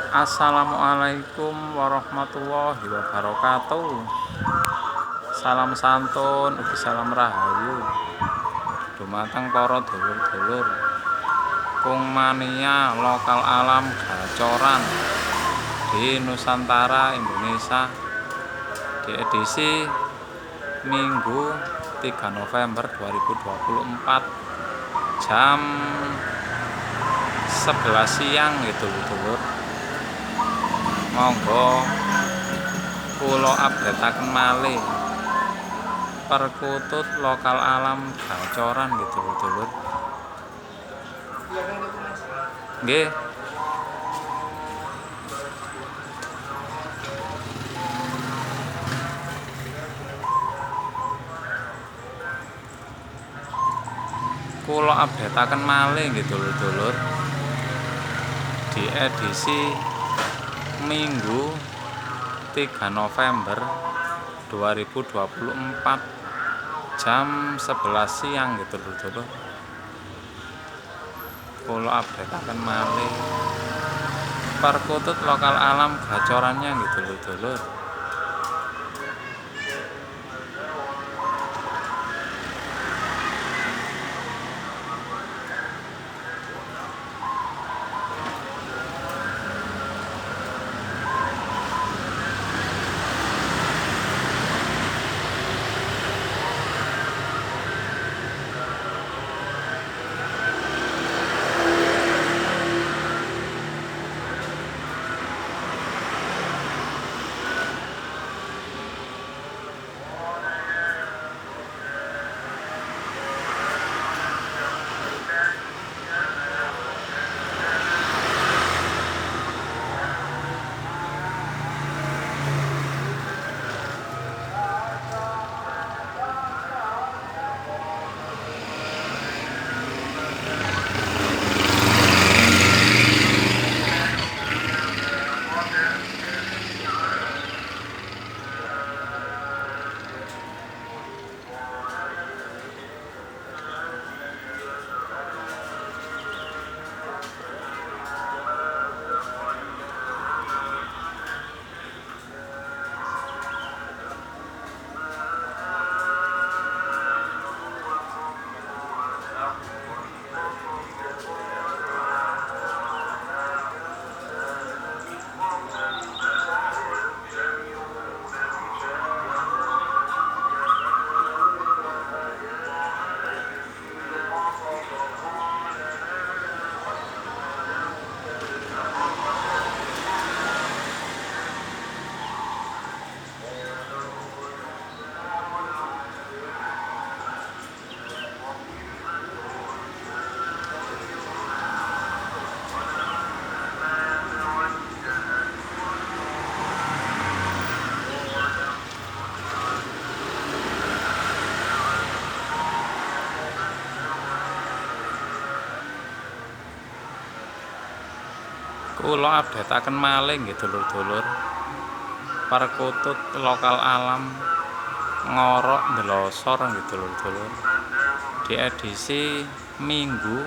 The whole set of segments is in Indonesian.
Assalamualaikum warahmatullahi wabarakatuh. Salam santun ugi salam rahayu dumateng para dulur-dulur Kung Mania Lokal Alam Gacoran di Nusantara Indonesia di edisi Minggu 3 November 2024 jam 11 siang gitu dulur. Monggo kula updateaken malih perkutut lokal alam Gacoran gitu dulur. Nggih. Kula updateaken malih gitu dulur. Di edisi Minggu 3 November 2024 jam 11 siang gitu dulur. Kula updateaken malih perkutut lokal alam Gacorannya gitu dulur. Kula updateaken malih nggih dulur-dulur perkutut lokal alam Ngorok Ndelosor nggih dulur-dulur di edisi Minggu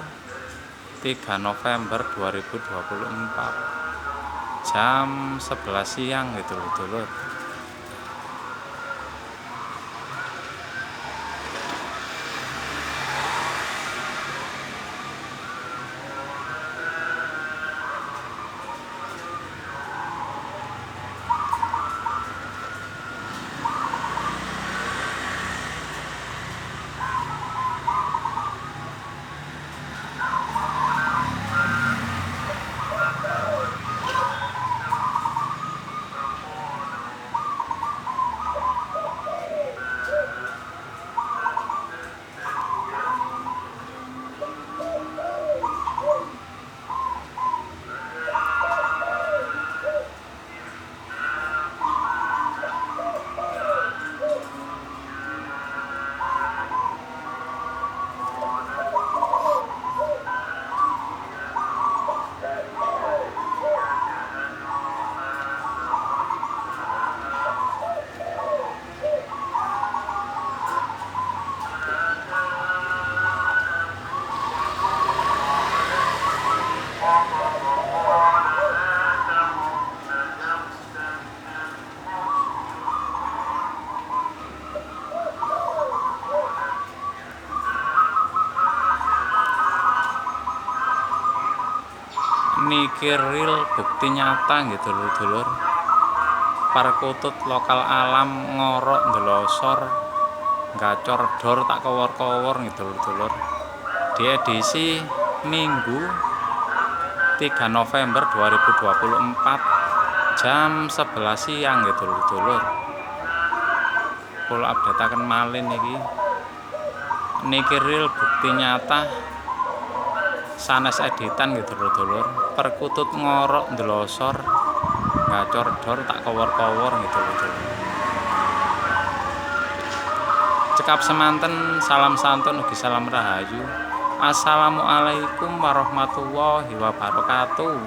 3 November 2024 jam 11 siang nggih dulur-dulur. niki real bukti nyata nggih dulur-dulur. Perkutut lokal alam ngorok ndelosor gacor dor tak kowor-kowor nggih dulur-dulur. Di edisi Minggu 3 November 2024 jam 11 siang nggih dulur-dulur. Kula updateaken malih niki real bukti nyata sanes editan nggih dulur-dulur. Perkutut ngorok ndelosor gacor dor tak kowor-kowor nggih dulur-dulur. Cekap semanten, salam santun ugi salam rahayu. Assalamualaikum warahmatullahi wabarakatuh.